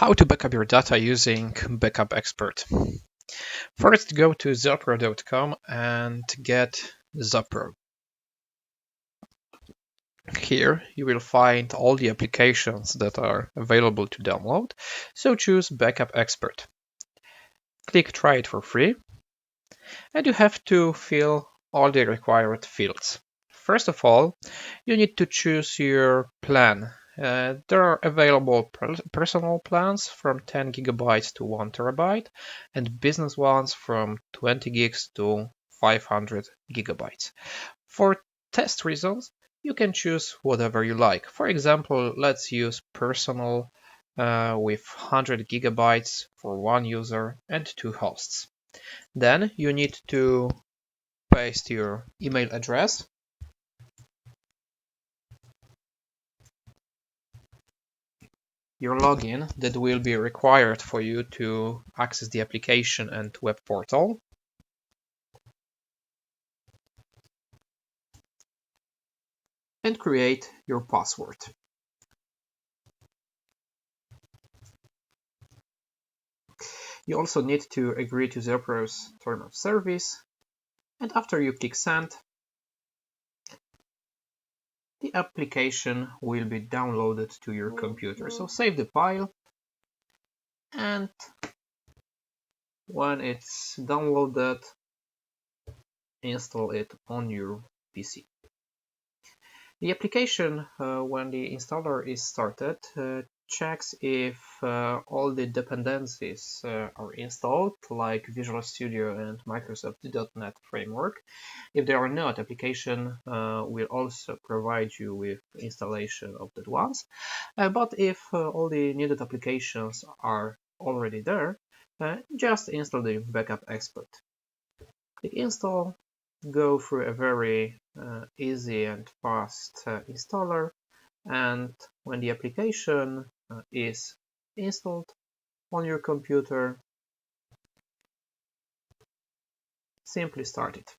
How to backup your data using Backup Expert. First, go to Xopero.com and get Xopero. Here you will find all the applications that are available to download, so choose Backup Expert. Click Try it for free, and you have to fill all the required fields. First of all, you need to choose your plan. There are available personal plans from 10 gigabytes to 1 terabyte and business ones from 20 gigs to 500 gigabytes. For test results, you can choose whatever you like. For example, let's use personal with 100 gigabytes for one user and 2 hosts. Then you need to paste your email address, your login that will be required for you to access the application and web portal, and create your password. You also need to agree to Xopero's term of service, and after you click send, the application will be downloaded to your computer. So save the file, and when it's downloaded, install it on your PC. The application, when the installer is started, checks if all the dependencies are installed, like Visual Studio and Microsoft .NET Framework. If they are not, application will also provide you with installation of that ones. But if all the needed applications are already there, just install the Backup Expert. Click Install, go through a very easy and fast installer, and when the application is installed on your computer, simply start it.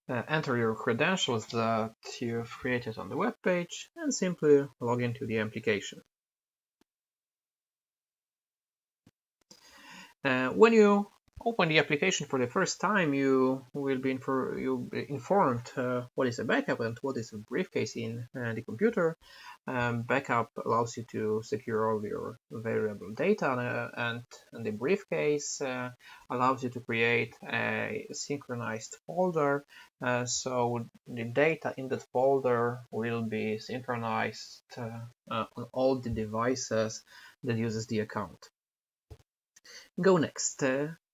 Enter your credentials that you've created on the web page and simply log into the application. When you open the application for the first time, you will be informed what is a backup and what is a briefcase in the computer. Backup allows you to secure all your variable data, and the briefcase allows you to create a synchronized folder, so the data in that folder will be synchronized on all the devices that uses the account. Go next.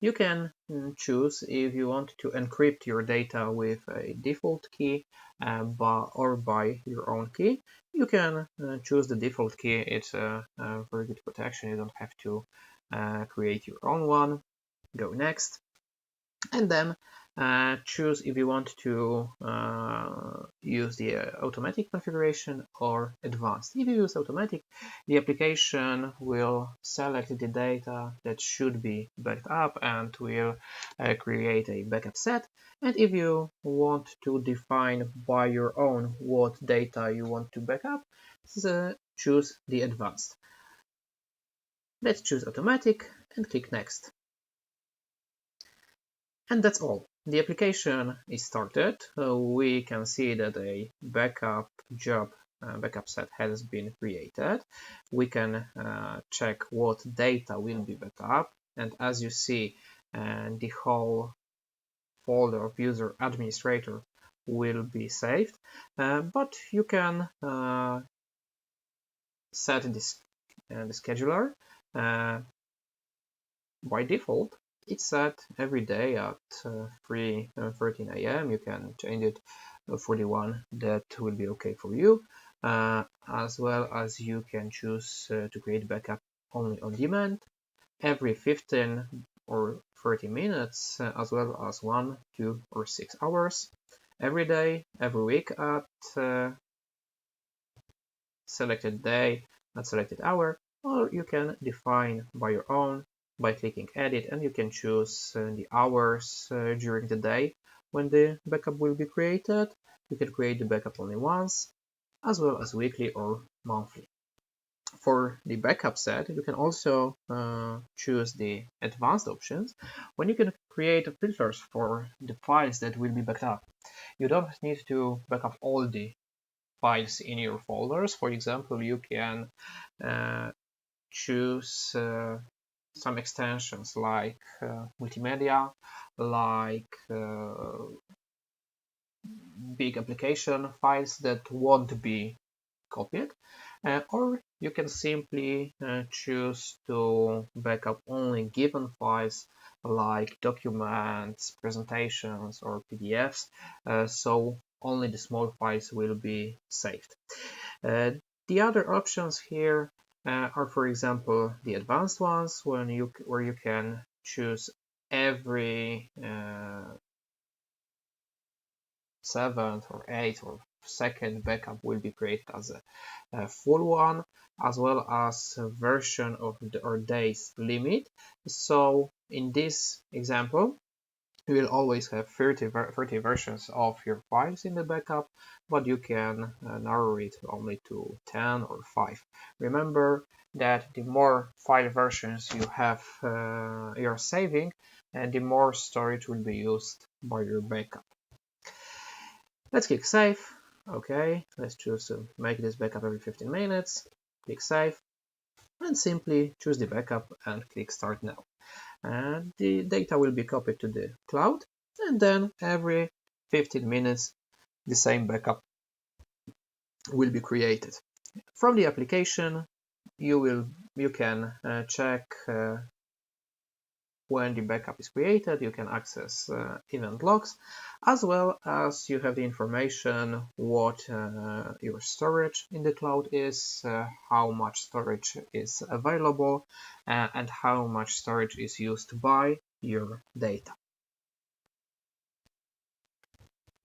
You can choose if you want to encrypt your data with a default key or by your own key. You can choose the default key. It's a very good protection. You don't have to create your own one. Go next. And then choose if you want to use the automatic configuration or advanced. If you use automatic, the application will select the data that should be backed up and will create a backup set. And if you want to define by your own what data you want to back up, choose the advanced. Let's choose automatic and click next. And that's all. The application is started. We can see that a backup set has been created. We can check what data will be backed up, and as you see, the whole folder of user administrator will be saved. But you can set this the scheduler. By default, it's set every day at 3:13 a.m. You can change it for the one that will be okay for you, as well as you can choose to create backup only on demand every 15 or 30 minutes, as well as 1, 2, or 6 hours every day, every week at selected day at selected hour, or you can define by your own by clicking edit, and you can choose the hours during the day when the backup will be created. You can create the backup only once, as well as weekly or monthly. For the backup set, you can also choose the advanced options when you can create filters for the files that will be backed up. You don't need to back up all the files in your folders. For example, you can choose some extensions like multimedia, like big application files that won't be copied, or you can simply choose to backup only given files like documents, presentations, or PDFs, so only the small files will be saved. The other options here are, for example, the advanced ones, where you can choose every 7th or 8th or second backup will be created as a full one, as well as a version of the or days limit. So in this example, you will always have 30 versions of your files in the backup, but you can narrow it only to 10 or 5. Remember that the more file versions you have you're saving, and the more storage will be used by your backup. Let's click save. Okay, let's choose to make this backup every 15 minutes. Click save and simply choose the backup and click start now. And the data will be copied to the cloud, and then every 15 minutes the same backup will be created. From the application, you can check when the backup is created. You can access event logs, as well as you have the information what your storage in the cloud is, how much storage is available, and how much storage is used by your data.